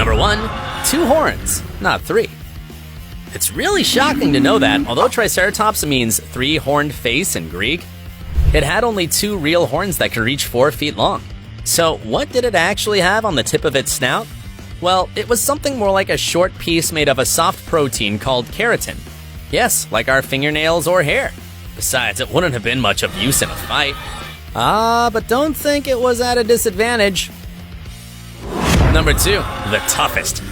Number 1. 2 horns, not 3. It's really shocking to know that, although Triceratops means 3-horned face in Greek, it had only 2 real horns that could reach 4 feet long. So what did it actually have on the tip of its snout? Well, it was something more like a short piece made of a soft protein called keratin. Yes, like our fingernails or hair. Besides, it wouldn't have been much of use in a fight. But don't think it was at a disadvantage. Number 2, the toughest.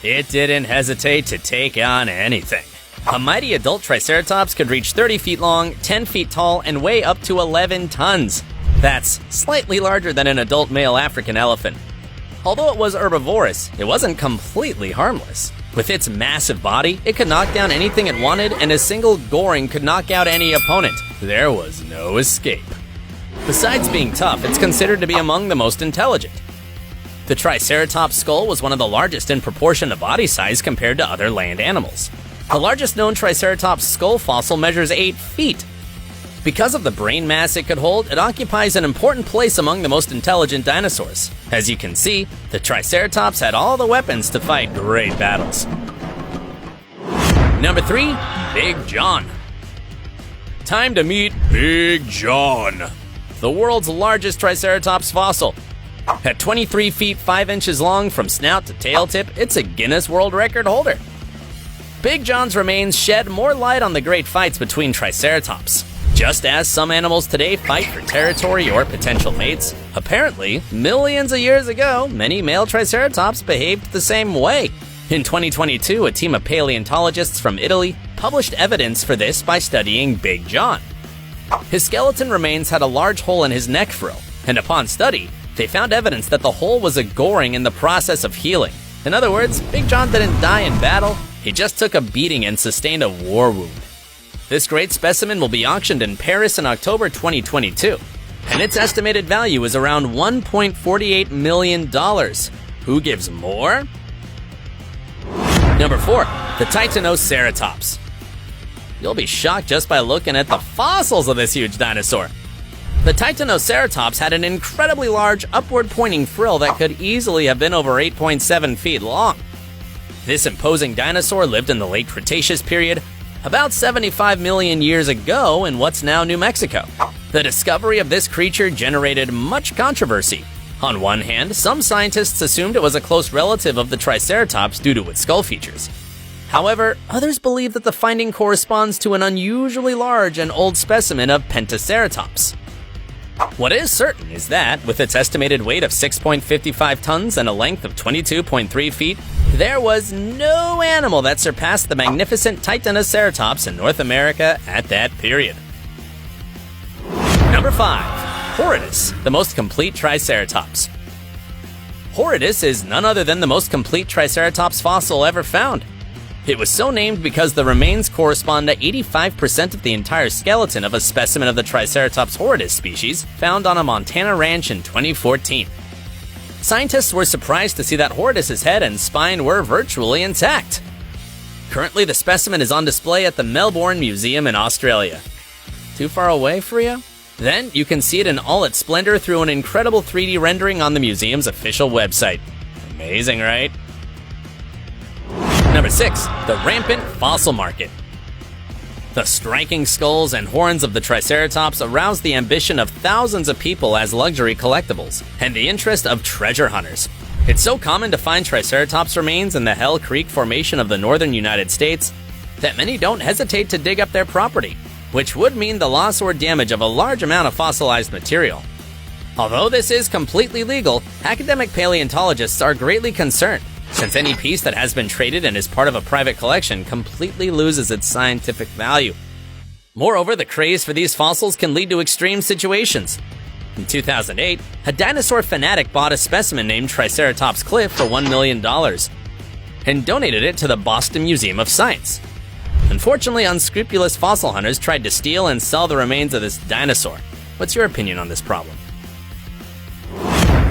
It didn't hesitate to take on anything. A mighty adult Triceratops could reach 30 feet long, 10 feet tall, and weigh up to 11 tons. That's slightly larger than an adult male African elephant. Although it was herbivorous, it wasn't completely harmless. With its massive body, it could knock down anything it wanted, and a single goring could knock out any opponent. There was no escape. Besides being tough, it's considered to be among the most intelligent. The Triceratops skull was one of the largest in proportion to body size compared to other land animals. The largest known Triceratops skull fossil measures 8 feet. Because of the brain mass it could hold, it occupies an important place among the most intelligent dinosaurs. As you can see, the Triceratops had all the weapons to fight great battles. Number 3, Big John. Time to meet Big John, the world's largest Triceratops fossil. At 23 feet 5 inches long from snout to tail tip, it's a Guinness World Record holder. Big John's remains shed more light on the great fights between Triceratops. Just as some animals today fight for territory or potential mates, apparently, millions of years ago, many male Triceratops behaved the same way. In 2022, a team of paleontologists from Italy published evidence for this by studying Big John. His skeleton remains had a large hole in his neck frill, and upon study, they found evidence that the hole was a goring in the process of healing. In other words, Big John didn't die in battle, he just took a beating and sustained a war wound. This great specimen will be auctioned in Paris in October 2022, and its estimated value is around $1.48 million. Who gives more? Number 4, the Titanoceratops. You'll be shocked just by looking at the fossils of this huge dinosaur. The Titanoceratops had an incredibly large, upward-pointing frill that could easily have been over 8.7 feet long. This imposing dinosaur lived in the late Cretaceous period, about 75 million years ago in what's now New Mexico. The discovery of this creature generated much controversy. On one hand, some scientists assumed it was a close relative of the Triceratops due to its skull features. However, others believe that the finding corresponds to an unusually large and old specimen of Pentaceratops. What is certain is that, with its estimated weight of 6.55 tons and a length of 22.3 feet, there was no animal that surpassed the magnificent Titanoceratops in North America at that period. Number 5, Horridus, the most complete Triceratops. Horridus is none other than the most complete Triceratops fossil ever found. It was so named because the remains correspond to 85% of the entire skeleton of a specimen of the Triceratops horridus species found on a Montana ranch in 2014. Scientists were surprised to see that Horridus's head and spine were virtually intact. Currently, the specimen is on display at the Melbourne Museum in Australia. Too far away for you? Then you can see it in all its splendor through an incredible 3D rendering on the museum's official website. Amazing, right? Number 6, the rampant fossil market. The striking skulls and horns of the Triceratops aroused the ambition of thousands of people as luxury collectibles, and the interest of treasure hunters. It's so common to find Triceratops remains in the Hell Creek Formation of the northern United States that many don't hesitate to dig up their property, which would mean the loss or damage of a large amount of fossilized material. Although this is completely legal, academic paleontologists are greatly concerned, since any piece that has been traded and is part of a private collection completely loses its scientific value. Moreover, the craze for these fossils can lead to extreme situations. In 2008, a dinosaur fanatic bought a specimen named Triceratops Cliff for $1 million and donated it to the Boston Museum of Science. Unfortunately, unscrupulous fossil hunters tried to steal and sell the remains of this dinosaur. What's your opinion on this problem?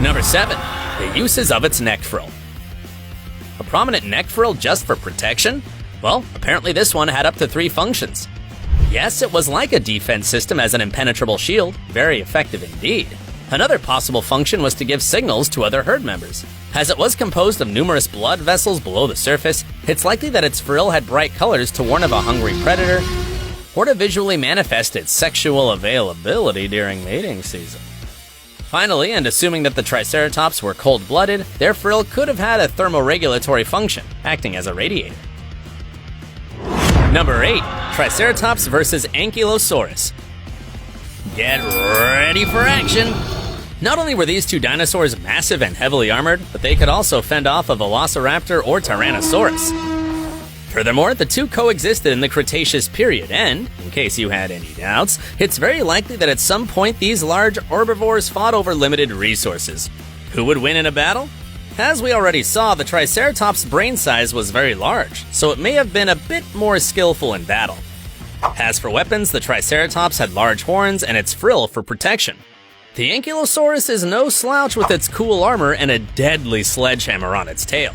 Number 7, the uses of its neck frill. A prominent neck frill just for protection? Well, apparently this one had up to 3 functions. Yes, it was like a defense system as an impenetrable shield, very effective indeed. Another possible function was to give signals to other herd members. As it was composed of numerous blood vessels below the surface, it's likely that its frill had bright colors to warn of a hungry predator, or to visually manifest its sexual availability during mating season. Finally, and assuming that the Triceratops were cold-blooded, their frill could have had a thermoregulatory function, acting as a radiator. Number 8. Triceratops versus Ankylosaurus. Get ready for action! Not only were these two dinosaurs massive and heavily armored, but they could also fend off a velociraptor or Tyrannosaurus. Furthermore, the two coexisted in the Cretaceous period, and, in case you had any doubts, it's very likely that at some point these large herbivores fought over limited resources. Who would win in a battle? As we already saw, the Triceratops' brain size was very large, so it may have been a bit more skillful in battle. As for weapons, the Triceratops had large horns and its frill for protection. The Ankylosaurus is no slouch with its cool armor and a deadly sledgehammer on its tail.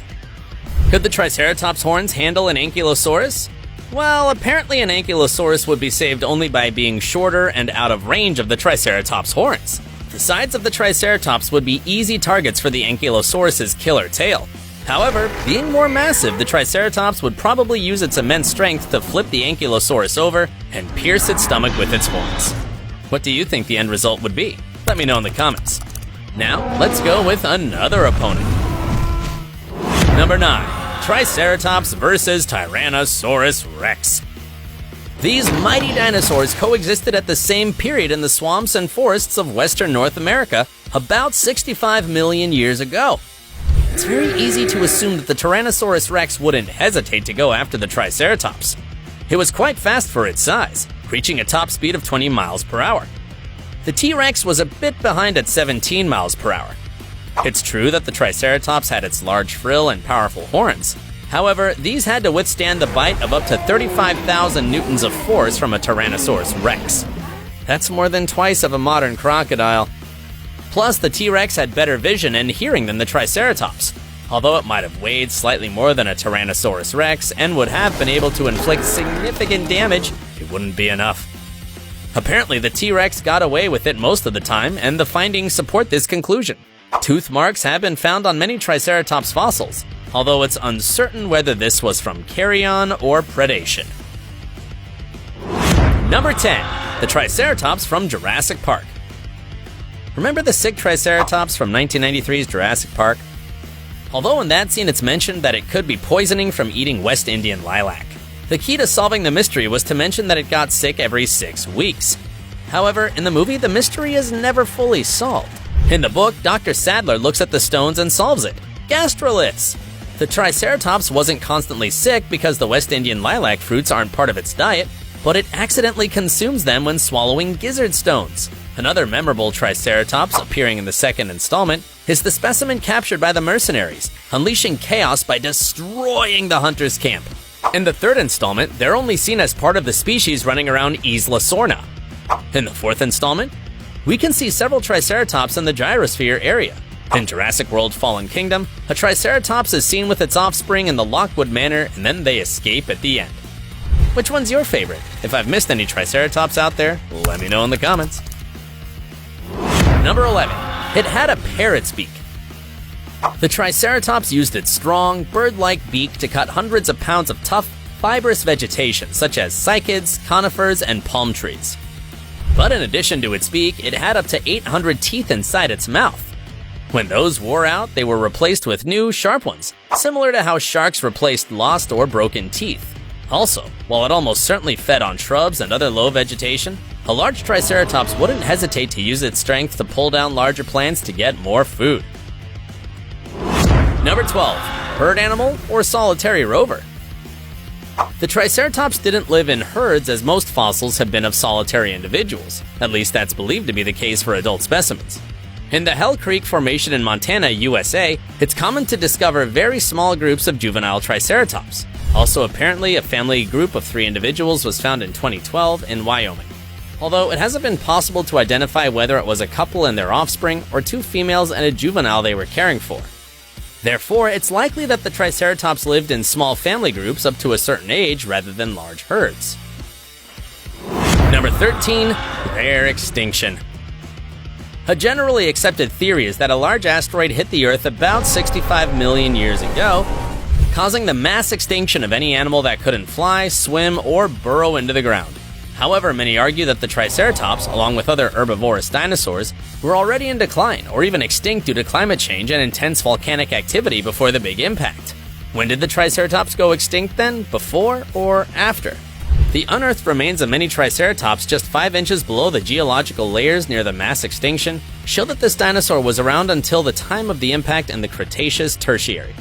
Could the Triceratops' horns handle an Ankylosaurus? Well, apparently an Ankylosaurus would be saved only by being shorter and out of range of the Triceratops' horns. The sides of the Triceratops would be easy targets for the Ankylosaurus' killer tail. However, being more massive, the Triceratops would probably use its immense strength to flip the Ankylosaurus over and pierce its stomach with its horns. What do you think the end result would be? Let me know in the comments. Now, let's go with another opponent. Number 9. Triceratops versus Tyrannosaurus Rex. These mighty dinosaurs coexisted at the same period in the swamps and forests of western North America about 65 million years ago. It's very easy to assume that the Tyrannosaurus Rex wouldn't hesitate to go after the Triceratops. It was quite fast for its size, reaching a top speed of 20 miles per hour. The T-Rex was a bit behind at 17 miles per hour. It's true that the Triceratops had its large frill and powerful horns. However, these had to withstand the bite of up to 35,000 newtons of force from a Tyrannosaurus Rex. That's more than twice of a modern crocodile. Plus, the T-Rex had better vision and hearing than the Triceratops. Although it might have weighed slightly more than a Tyrannosaurus Rex and would have been able to inflict significant damage, it wouldn't be enough. Apparently, the T-Rex got away with it most of the time, and the findings support this conclusion. Tooth marks have been found on many Triceratops fossils, although it's uncertain whether this was from carrion or predation. Number 10. The Triceratops from Jurassic Park. Remember the sick Triceratops from 1993's Jurassic Park? Although in that scene it's mentioned that it could be poisoning from eating West Indian lilac. The key to solving the mystery was to mention that it got sick every 6 weeks. However, in the movie, the mystery is never fully solved. In the book, Dr. Sadler looks at the stones and solves it. Gastroliths! The Triceratops wasn't constantly sick because the West Indian lilac fruits aren't part of its diet, but it accidentally consumes them when swallowing gizzard stones. Another memorable Triceratops appearing in the second installment is the specimen captured by the mercenaries, unleashing chaos by destroying the hunter's camp. In the third installment, they're only seen as part of the species running around Isla Sorna. In the fourth installment, we can see several Triceratops in the gyrosphere area. In Jurassic World Fallen Kingdom, a Triceratops is seen with its offspring in the Lockwood Manor, and then they escape at the end. Which one's your favorite? If I've missed any Triceratops out there, let me know in the comments. Number 11. It had a parrot's beak. The Triceratops used its strong, bird-like beak to cut hundreds of pounds of tough, fibrous vegetation such as cycads, conifers, and palm trees. But in addition to its beak, it had up to 800 teeth inside its mouth. When those wore out, they were replaced with new, sharp ones, similar to how sharks replaced lost or broken teeth. Also, while it almost certainly fed on shrubs and other low vegetation, a large Triceratops wouldn't hesitate to use its strength to pull down larger plants to get more food. Number 12. Herd animal or solitary rover? The Triceratops didn't live in herds as most fossils have been of solitary individuals. At least that's believed to be the case for adult specimens. In the Hell Creek Formation in Montana, USA, it's common to discover very small groups of juvenile Triceratops. Also, apparently, a family group of 3 individuals was found in 2012 in Wyoming. Although it hasn't been possible to identify whether it was a couple and their offspring or 2 females and a juvenile they were caring for. Therefore, it's likely that the Triceratops lived in small family groups up to a certain age rather than large herds. Number 13. Rare extinction. A generally accepted theory is that a large asteroid hit the Earth about 65 million years ago, causing the mass extinction of any animal that couldn't fly, swim, or burrow into the ground. However, many argue that the Triceratops, along with other herbivorous dinosaurs, were already in decline or even extinct due to climate change and intense volcanic activity before the Big Impact. When did the Triceratops go extinct then? Before or after? The unearthed remains of many Triceratops just 5 inches below the geological layers near the mass extinction show that this dinosaur was around until the time of the impact in the Cretaceous Tertiary.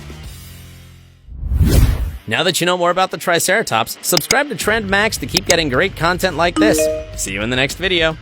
Now that you know more about the Triceratops, subscribe to Trend Max to keep getting great content like this. See you in the next video.